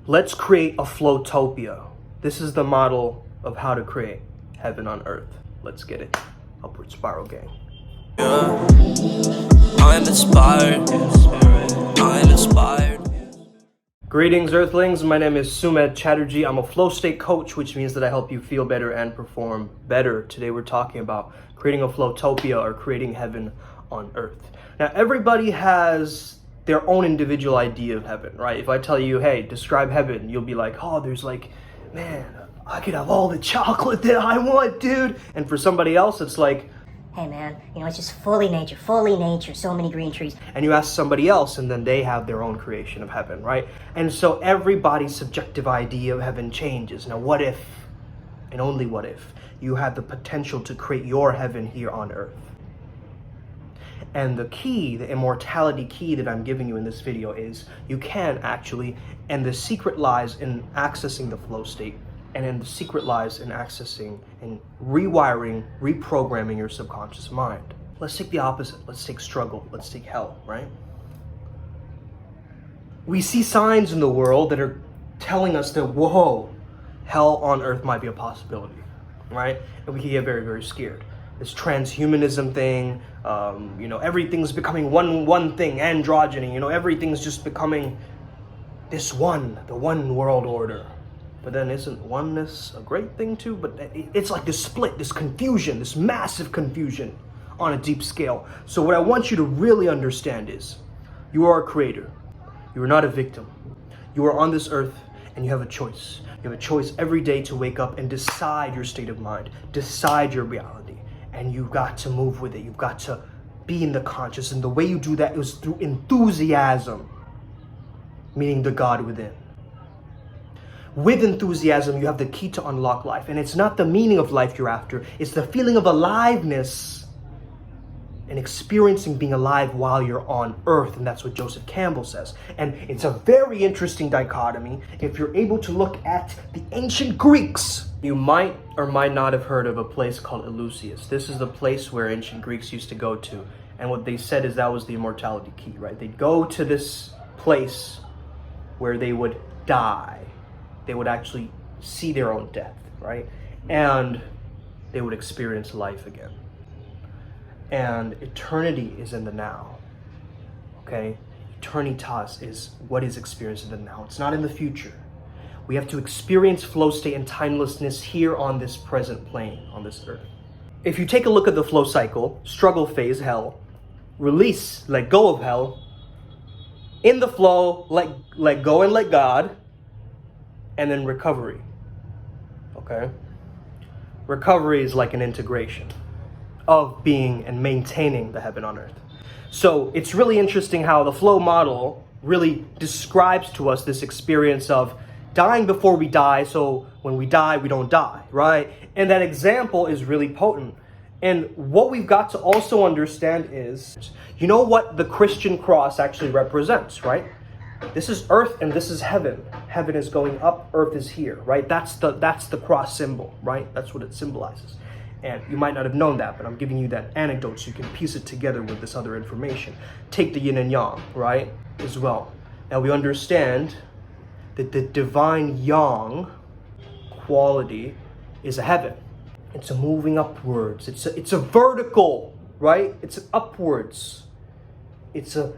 Let's create a FlowTopia. This is the model of how to create heaven on earth. Let's get it. Upward Spiral gang. Yeah. I'm inspired. I'm inspired. Greetings, Earthlings. My name is Sumed Chatterjee. I'm a flow state coach, which means that I help you feel better and perform better. Today we're talking about creating a FlowTopia, or creating heaven on earth. Now, everybody has their own individual idea of heaven, right? If I tell you, hey, describe heaven, you'll be like, oh, there's like, man, I could have all the chocolate that I want, dude. And for somebody else, it's like, hey man, it's just fully nature, so many green trees. and you ask somebody else, and then they have their own creation of heaven, right? And so everybody's subjective idea of heaven changes. Now, what if, and only what if, you had the potential to create your heaven here on earth? And the key, the immortality key that I'm giving you in this video is you can actually, and the secret lies in accessing the flow state, and then the secret lies in accessing and rewiring, reprogramming your subconscious mind. Let's take the opposite. Let's take struggle. Let's take hell, right? We see signs in the world that are telling us that, whoa, hell on earth might be a possibility, right? And we can get very, very scared. This transhumanism thing, everything's becoming one thing, androgyny, everything's just becoming the one world order. But then isn't oneness a great thing too? But it's like this split, this confusion, this massive confusion on a deep scale. So what I want you to really understand is you are a creator. You are not a victim. You are on this earth and you have a choice. You have a choice every day to wake up and decide your state of mind, decide your reality. And you've got to move with it. You've got to be in the conscious. And the way you do that is through enthusiasm, meaning the God within. With enthusiasm, you have the key to unlock life. And it's not the meaning of life you're after. It's the feeling of aliveness and experiencing being alive while you're on earth. And that's what Joseph Campbell says. And it's a very interesting dichotomy. If you're able to look at the ancient Greeks, you might or might not have heard of a place called Eleusis. This is the place where ancient Greeks used to go to. And what they said is that was the immortality key, right? They'd go to this place where they would die. They would actually see their own death, right? And they would experience life again. And eternity is in the now, okay? Eternitas is what is experienced in the now. It's not in the future. We have to experience flow state and timelessness here on this present plane, on this earth. If you take a look at the flow cycle, struggle phase, hell, release, let go of hell, in the flow, let go and let God, and then recovery, okay? Recovery is like an integration of being and maintaining the heaven on earth. So it's really interesting how the flow model really describes to us this experience of dying before we die, so when we die, we don't die, right? And that example is really potent. And what we've got to also understand is, you know what the Christian cross actually represents, right? This is earth and this is heaven. Heaven is going up, earth is here, right? That's the cross symbol, right? That's what it symbolizes. And you might not have known that, but I'm giving you that anecdote so you can piece it together with this other information. Take the yin and yang, right, as well. Now we understand that the divine yang quality is a heaven. It's a moving upwards. It's a vertical, right? It's upwards. It's a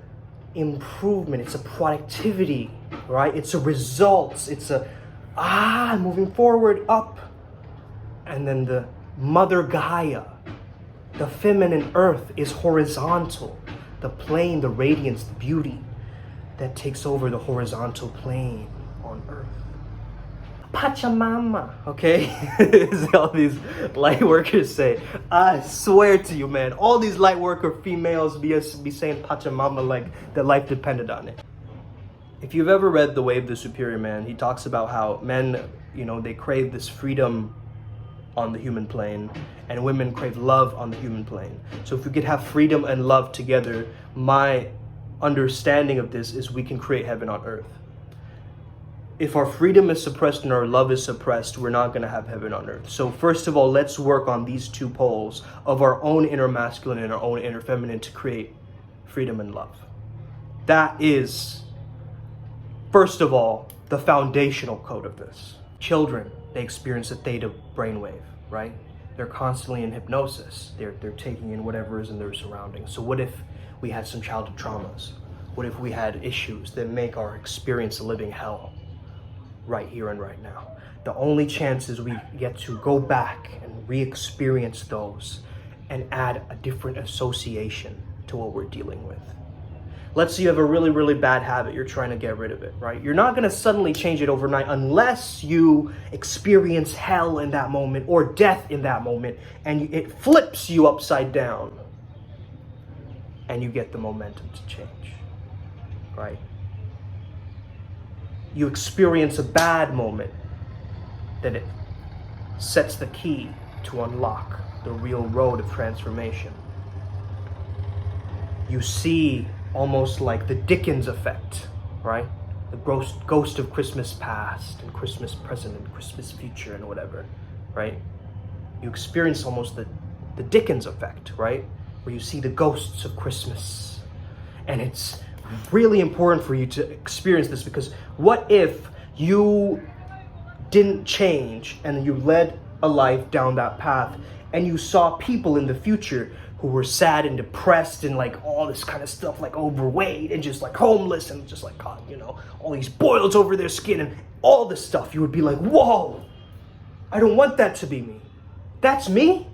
improvement. It's a productivity, right? It's a results. It's a moving forward, up. And then the Mother Gaia, the feminine earth, is horizontal. The plane, the radiance, the beauty that takes over the horizontal plane on earth. Pachamama, okay? As all these light workers say. I swear to you, man, all these light worker females be saying Pachamama like their life depended on it. If you've ever read The Way of the Superior Man, he talks about how men, they crave this freedom on the human plane, and women crave love on the human plane. So if we could have freedom and love together, my understanding of this is we can create heaven on earth. If our freedom is suppressed and our love is suppressed, we're not going to have heaven on earth. So first of all, let's work on these two poles of our own inner masculine and our own inner feminine to create freedom and love. That is, first of all, the foundational code of this. Children, they experience a theta brainwave, right? They're constantly in hypnosis. They're taking in whatever is in their surroundings. So what if we had some childhood traumas? What if we had issues that make our experience a living hell right here and right now? The only chance is we get to go back and re-experience those and add a different association to what we're dealing with. Let's say you have a really, really bad habit. You're trying to get rid of it, right? You're not going to suddenly change it overnight unless you experience hell in that moment or death in that moment, and it flips you upside down and you get the momentum to change, right? You experience a bad moment, that it sets the key to unlock the real road of transformation. You see almost like the Dickens effect, right? The ghost of Christmas past and Christmas present and Christmas future and whatever, right? You experience almost the Dickens effect, right? Where you see the ghosts of Christmas. And it's really important for you to experience this, because what if you didn't change and you led a life down that path and you saw people in the future who were sad and depressed and like all this kind of stuff, like overweight and just like homeless and just like, all these boils over their skin and all this stuff? You would be like, whoa, I don't want that to be me. That's me?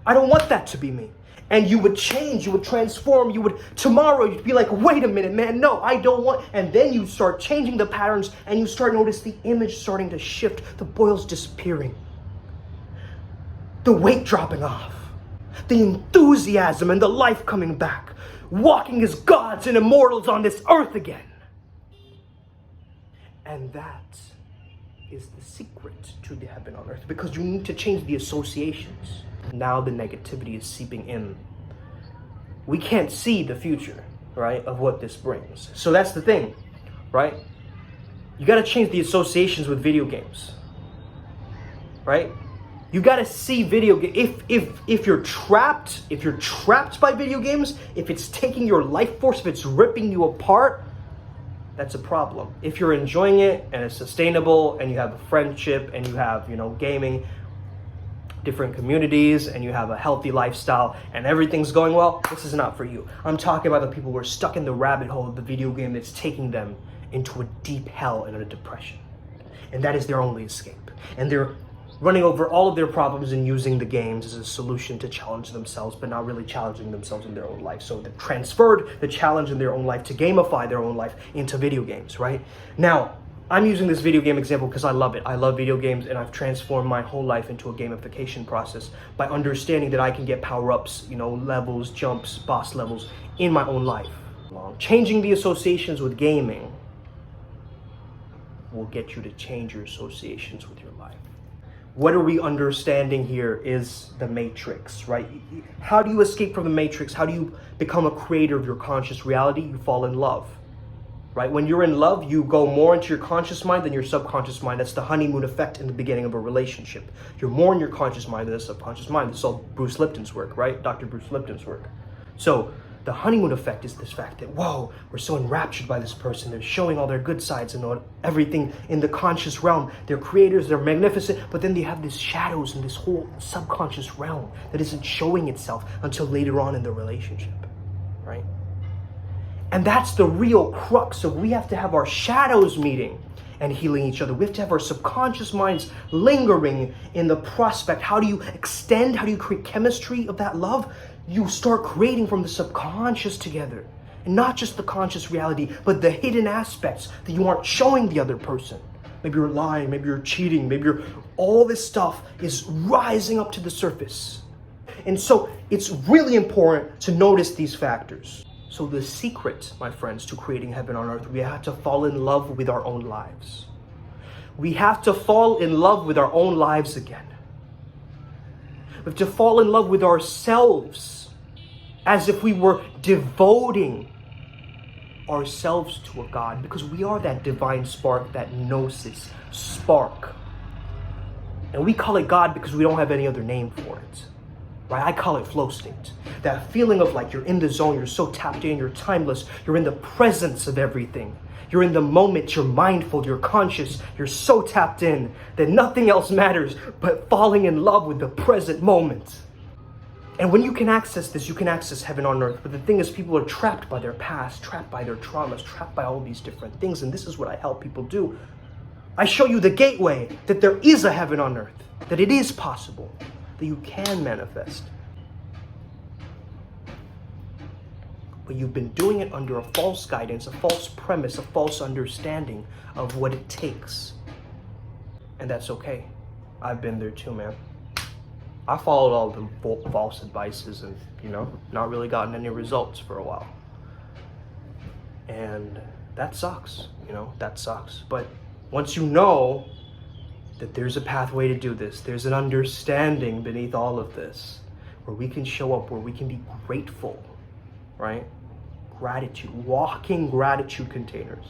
I don't want that to be me. And you would change, you would transform, tomorrow you'd be like, wait a minute, man, no, I don't want, and then you start changing the patterns and you start notice the image starting to shift, the boils disappearing, the weight dropping off, the enthusiasm and the life coming back, walking as gods and immortals on this earth again. And that is the secret to the heaven on earth, because you need to change the associations. Now the negativity is seeping in. We can't see the future, right, of what this brings. So that's the thing, right? You got to change the associations with video games, right? You got to see video games. If you're trapped by video games, if it's taking your life force, if it's ripping you apart, that's a problem. If you're enjoying it and it's sustainable and you have a friendship and you have, gaming, different communities, and you have a healthy lifestyle and everything's going well, this is not for you. I'm talking about the people who are stuck in the rabbit hole of the video game that's taking them into a deep hell and a depression. And that is their only escape. And they're running over all of their problems and using the games as a solution to challenge themselves, but not really challenging themselves in their own life. So they've transferred the challenge in their own life to gamify their own life into video games, right? Now, I'm using this video game example because I love it. I love video games, and I've transformed my whole life into a gamification process by understanding that I can get power-ups, levels, jumps, boss levels in my own life. Changing the associations with gaming will get you to change your associations with your life. What are we understanding here is the matrix, right? How do you escape from the matrix? How do you become a creator of your conscious reality? You fall in love. Right? When you're in love, you go more into your conscious mind than your subconscious mind. That's the honeymoon effect in the beginning of a relationship. You're more in your conscious mind than the subconscious mind. This is all Bruce Lipton's work, right? Dr. Bruce Lipton's work. So the honeymoon effect is this fact that, whoa, we're so enraptured by this person. They're showing all their good sides and everything in the conscious realm. They're creators, they're magnificent, but then they have these shadows in this whole subconscious realm that isn't showing itself until later on in the relationship, right? And that's the real crux. So we have to have our shadows meeting and healing each other. We have to have our subconscious minds lingering in the prospect. How do you extend? How do you create chemistry of that love? You start creating from the subconscious together. And not just the conscious reality, but the hidden aspects that you aren't showing the other person. Maybe you're lying, maybe you're cheating, all this stuff is rising up to the surface. And so it's really important to notice these factors. So the secret, my friends, to creating heaven on earth, we have to fall in love with our own lives. We have to fall in love with our own lives again. We have to fall in love with ourselves as if we were devoting ourselves to a God, because we are that divine spark, that gnosis spark. And we call it God because we don't have any other name for it. Right? I call it flow state. That feeling of like you're in the zone, you're so tapped in, you're timeless, you're in the presence of everything. You're in the moment, you're mindful, you're conscious, you're so tapped in that nothing else matters but falling in love with the present moment. And when you can access this, you can access heaven on earth. But the thing is, people are trapped by their past, trapped by their traumas, trapped by all these different things. And this is what I help people do. I show you the gateway, that there is a heaven on earth, that it is possible, that you can manifest. But you've been doing it under a false guidance, a false premise, a false understanding of what it takes. And that's okay. I've been there too, man. I followed all the false advices and, not really gotten any results for a while. And that sucks, that sucks. But once you know that there's a pathway to do this, there's an understanding beneath all of this, where we can show up, where we can be grateful, right? Gratitude, walking gratitude containers.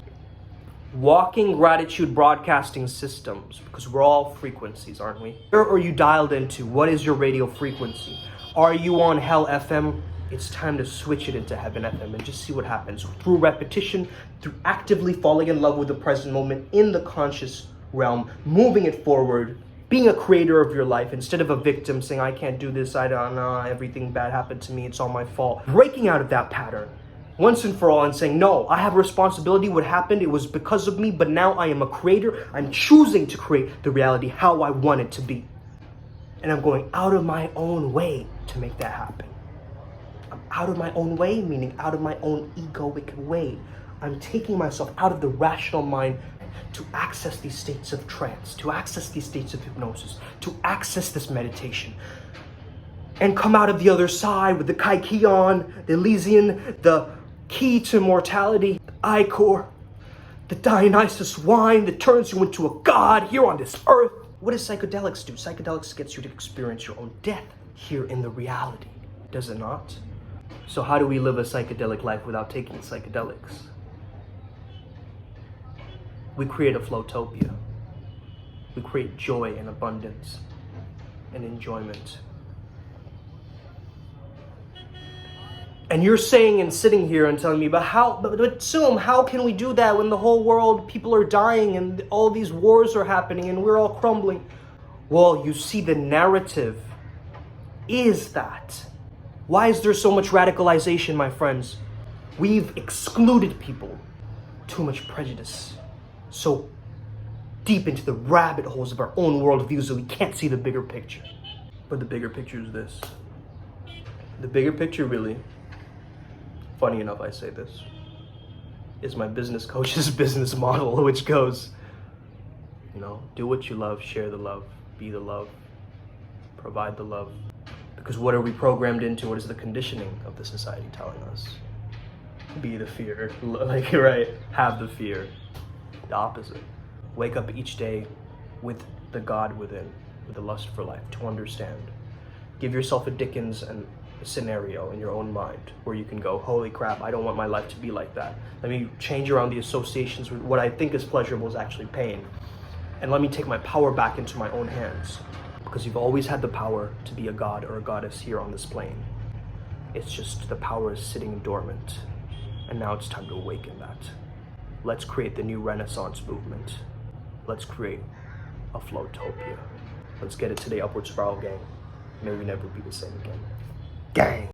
Walking gratitude broadcasting systems, because we're all frequencies, aren't we? Where are you dialed into? What is your radio frequency? Are you on Hell FM? It's time to switch it into Heaven FM and just see what happens. Through repetition, through actively falling in love with the present moment in the conscious realm, moving it forward, being a creator of your life instead of a victim saying, I can't do this, I don't know, everything bad happened to me, it's all my fault. Breaking out of that pattern once and for all and saying, no, I have a responsibility. What happened, it was because of me, but now I am a creator. I'm choosing to create the reality how I want it to be. And I'm going out of my own way to make that happen. I'm out of my own way, meaning out of my own egoic way. I'm taking myself out of the rational mind to access these states of trance, to access these states of hypnosis, to access this meditation. And come out of the other side with the Kaikion, the Elysian, the key to immortality, the Ichor, the Dionysus wine that turns you into a god here on this earth. What does psychedelics do? Psychedelics gets you to experience your own death here in the reality, does it not? So how do we live a psychedelic life without taking psychedelics? We create a FlowTopia. We create joy and abundance and enjoyment. And you're saying and sitting here and telling me, but Soom, how can we do that when the whole world, people are dying and all these wars are happening and we're all crumbling? Well, you see, the narrative is that. Why is there so much radicalization, my friends? We've excluded people. Too much prejudice. So deep into the rabbit holes of our own worldviews that we can't see the bigger picture. But the bigger picture is this. The bigger picture really, funny enough I say this, is my business coach's business model, which goes, do what you love, share the love, be the love, provide the love. Because what are we programmed into? What is the conditioning of the society telling us? Be the fear, right? Have the fear. The opposite. Wake up each day with the God within, with the lust for life, to understand. Give yourself a Dickens and a scenario in your own mind where you can go, holy crap, I don't want my life to be like that. Let me change around the associations with what I think is pleasurable is actually pain. And let me take my power back into my own hands. Because you've always had the power to be a god or a goddess here on this plane. It's just the power is sitting dormant. And now it's time to awaken that. Let's create the new Renaissance movement. Let's create a FlowTopia. Let's get it to the upward spiral, gang. May we never be the same again. Gang!